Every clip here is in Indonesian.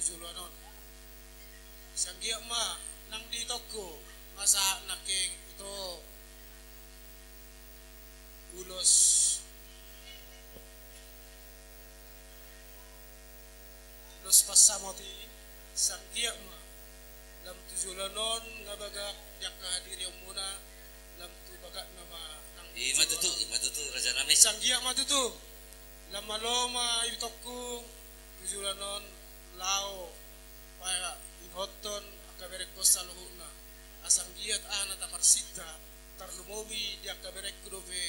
tujuluanon sanggia ma nang di toko masa naking ito ulos pasamoti sanggia ma lam tujulanon nga baga yak kahadiri ang muna lam tu baga nama nang matutu raja nami sanggia matutu lam maloma ibitokku tujulanon lao para inhoton akaberek ko sa luhuna asang giat ana tamarsita tarlumowi di akaberek ko dove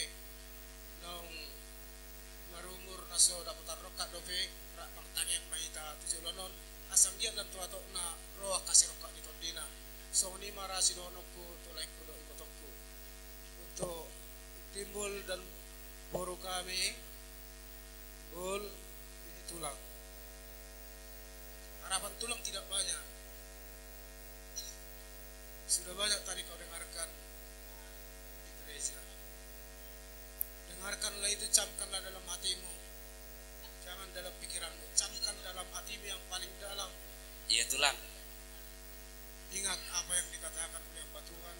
nang marumur naso dapat roka dove rak pangtangyan maita tujulanon asang giat dan tuatok na roa kasiroka di tondina so ni mara sinonokku tulay ko do ibotokku untuk timbul dan boru kami timbul ini tulang harapan tulang tidak banyak. Sudah banyak tadi kau dengarkan di gereja. Dengarkanlah itu, camkanlah dalam hatimu. Jangan dalam pikiranmu, camkan dalam hatimu yang paling dalam. Iya tulang. Ingat apa yang dikatakan oleh hamba Tuhan.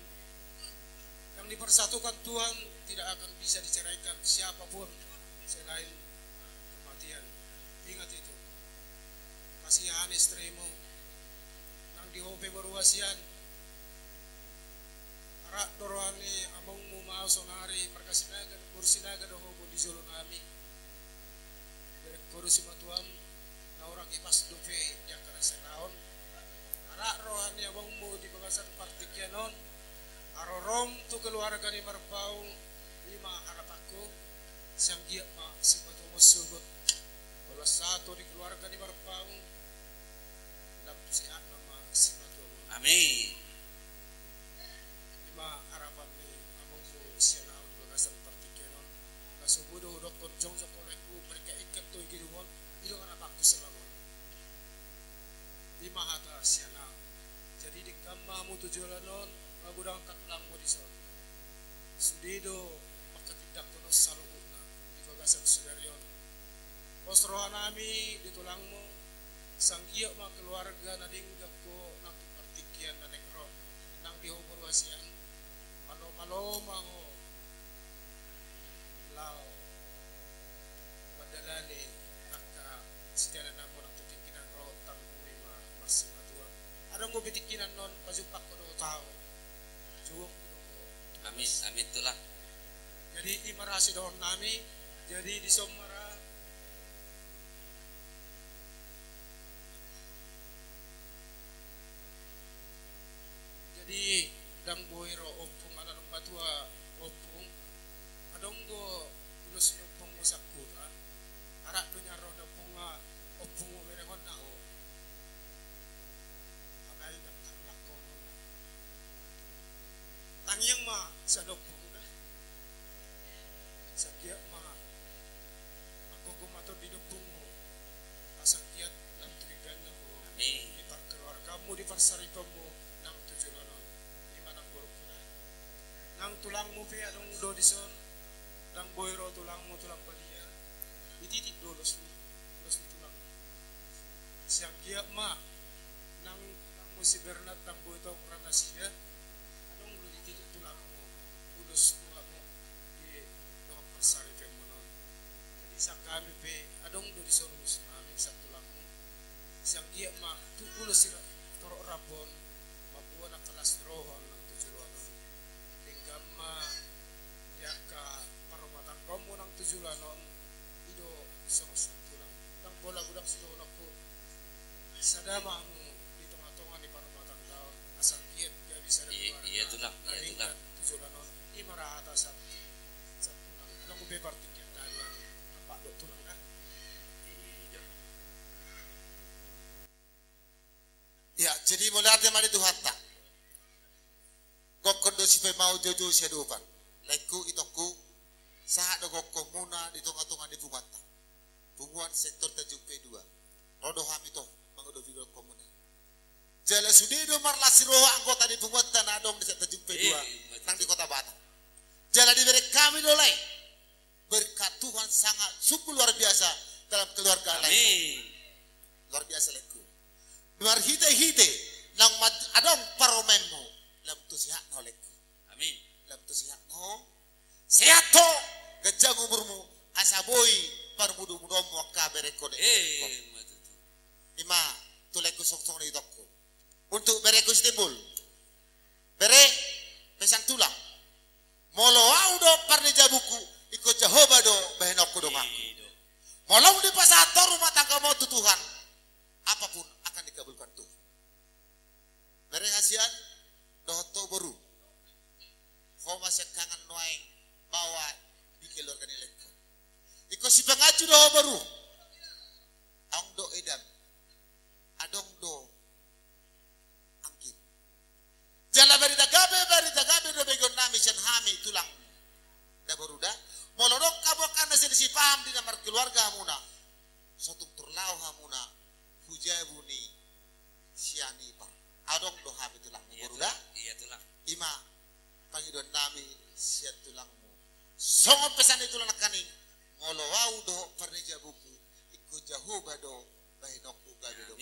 Yang dipersatukan Tuhan tidak akan bisa diceraikan siapapun selain kematian. Ingat itu. Kasihan istrimu nang dihobe baruasian arak doroani amongmu mau sonari perkasinaga kursinaga dohobo di zolo nami dari kurusi matuam na orang ipas dope yang kena senaon arak rohani amongmu di bagasan partikyanon arorom tu keluarga ni marpau lima harapaku sang giat ma si matuam sugot wala satu di keluarga ni marpau siap nama simatuam. Amin. Lima harapan ni among po siya na ang bagasan partikenon. Nasubudo hudok kon jong sa koneku mereka ikat to igiduhon idong anak aku selawon. Lima hata siya na. Jadi di kama mo tujulanon magudang kaklang mo di son. Sudido makatidak kono sa lubog na di bagasan sudaryon. Posrohan nami ditulang mo sanggiyo mga keluarga na dinggap ko ng partikyan na negro nang dihumurwasyan malo-malo mga lao madalali naka sidala na mo ng tutikinan ro tanggumi marsimatuan anong ko bitikinan nun pajupak ko do tao juwok ko amin tulang jadi imarasi doon nami jadi di somara di dang boiro opung ala ng batua opung adong go ulus opung mo sakura arak do nya ro na punga opung mo merehon na o agay daktar lako tangyang ma sa opung na sakya ma magugumato di opung mo asakiyat ng trigan na mo amin di parkeluarga mo di parsaripa mo ng tujuan nang tulang mo pe adong dodison dang boyro tulang mo tulang balia ititit dolos ni tulang siang giya ma nang mo si Bernard dang boyto rana siya adong lo ititit tulang mo ulos mo di no pasari pe mo non jadi sa kami pe adong dodison ulos amin sa tulang mo siang giya ma tu ulos sila toro rabon mabuo na kalas rohon ma yaka parumatang romo ng tujulanon ido songos tulang tang bola budak silo ko sa dama mo dito ngatongan ni parumatang daon asang kiet gabi sa iya tulang tujulanon i marahata sa tulang anong ube partikyan daluan pak do tulang na ya jadi mulai mari tu hatta kokon do si mau jojo siya dopan laiku itoku saat do kokon muna di tunga-tunga di bungata bunguan sektor tajuk P2 rodo hamito mangodo video komune jala sudido marlasi roha anggota di bungata nadong di tajuk P2 nang di kota Batam jala diberi kami dolai berkat Tuhan sangat sungguh luar biasa dalam keluarga laiku luar biasa laiku hite-hite nang adong paromenmu lam tu sihat no lekku. Amin. Lam tu sihat no. Sehat to gajang umurmu asaboy parmudu-mudomu akabereko de. Matutu. Ima tuleku sok-sok ni tokku. Untuk bereku stimbul. Bere pesang tulang. Molo audo parne jabuku iko Jehovah do bahenokku do ngaku. Molong di pasator rumah tangga mau Tuhan. Apapun akan dikabulkan Tuhan. Bere hasian dohoto baru. Kau masih kangen noeng bawa di keluarga nilaiku. Iko si pengaju do baru. Ang do edam. Adong do angkin. Jala bari dagabe do begon nami sen hami tulang. Da baru da. Molodok kabokan nasi si paham di namar keluarga hamuna. Sotung turlau hamuna. Hujai buni siani pa. Adong do hami tulang. Baru da. Iya tulang. Ima pangidon nami siat tulangmu. Songo pesan itu lang kaning. Molo wau do parneja buku. Iku Jehovah do bahinokku gabi do.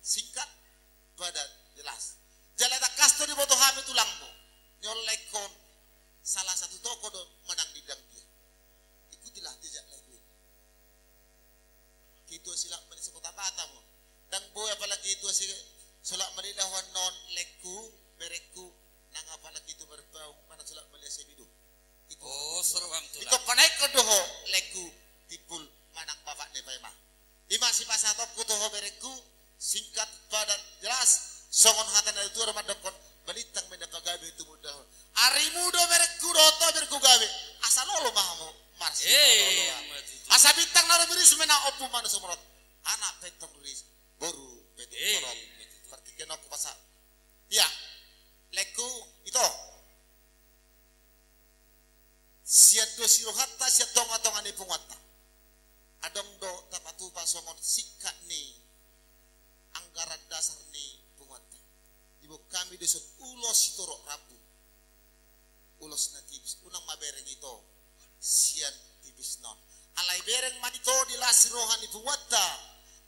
Singkat padat jelas. Jalata kasto di boto hami tulangmu. Nyolekon salah satu toko do menang didang dia. Ikutilah jejak lagi. Kitu silak mani sekota batamu. Dan boy apalagi itu si sulak mani dawan non lekku berekku nang apalagi itu berbau mana sulak mani sebidu. Itu. Oh, seruam tulang. Iko panaik ko doho lekku tipul manang bapak ne paimah. Ima si pasatokku toho berekku singkat padat jelas. Songon hatan itu rumah dokon balitang mendapagabe itu mudah. Ari mudo berekku doto berku gawe. Asal lo mahamu marsi. Asa bintang naro beris mena opu mana sumrot. Anak petong beris boru petong sorot. Partikan aku pasal. Ya, lekku itu. Siat do sirohata siat tonga-tonga ni pungwata. Adong do tapatu pasongon sikat ni anggaran dasar ni pungwata. Ibu kami desut ulos sitorok rabu. Ulos na tibis. Unang mabereng ito. Siat tibis non. Alay bereng manito di lasirohan ni pungwata.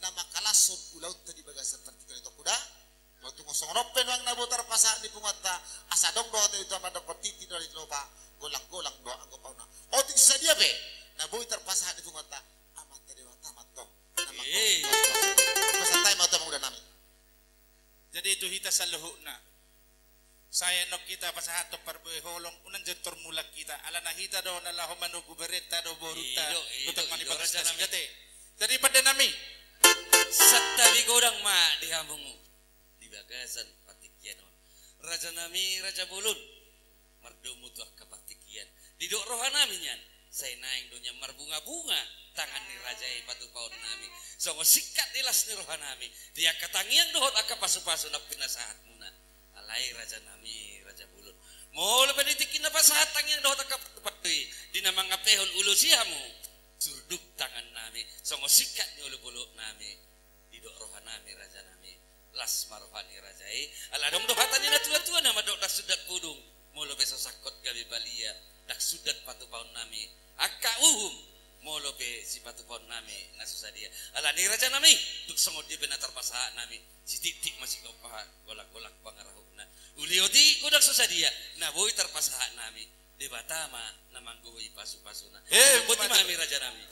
Na makalasod ulaut tadi bagasat partikan ito kuda. Waktu ngosong ropen wang nabutar pasa ni pungwata. Asadong do ito amadong kotiti dari loba. Golang-golang doa anggo pauna. Oh tidak sadia be. Nabuy terpasah di pungwata. Amat dewa tamat to. Masa tayo mauta mauda namin. Jadi itu hita sa luhuk na. Saya nok kita pasahato parboy holong unan jentor mulak kita. Ala nahita do nalaho manugu bereta do boruta. Untuk manipagasta jate. Jadi pada nami. Satabi godang ma di hamungu. Di bagasan patikianon. Raja nami Raja Bulun. Mardomu tuah kapatikian. Di dok rohan nami nyan. Saya naing donya marbunga-bunga. Tangan ni raja patu paun nami. Songo sikat dilas ni rohan nami. Dia katangiang dohot aka pasu-pasu nak pinasahat muna. Alai raja nami Raja Bulun. Mau lepas ditikin apa sahat tangiang dohot aka patui. Di nama ngapehon ulu siamu. Surduk tangan nami. Songo sikat ni ulu-ulu nami. Di dok rohan nami raja nami. Las marohani rajai. Ala dong dohatan ni na tua-tua nama dok dah sudat pudung. Molo beso sakot gabi balia dak sudat patu paun nami akka uhum molo be si patu paun nami nasusah dia ala ni raja nami duk sangod dia benatar pasaha nami si titik masih kau paha golak-golak pangarahuna ulioti kudak susah dia na boy terpasaha nami debatama namanggoy pasu-pasuna buti mami raja nami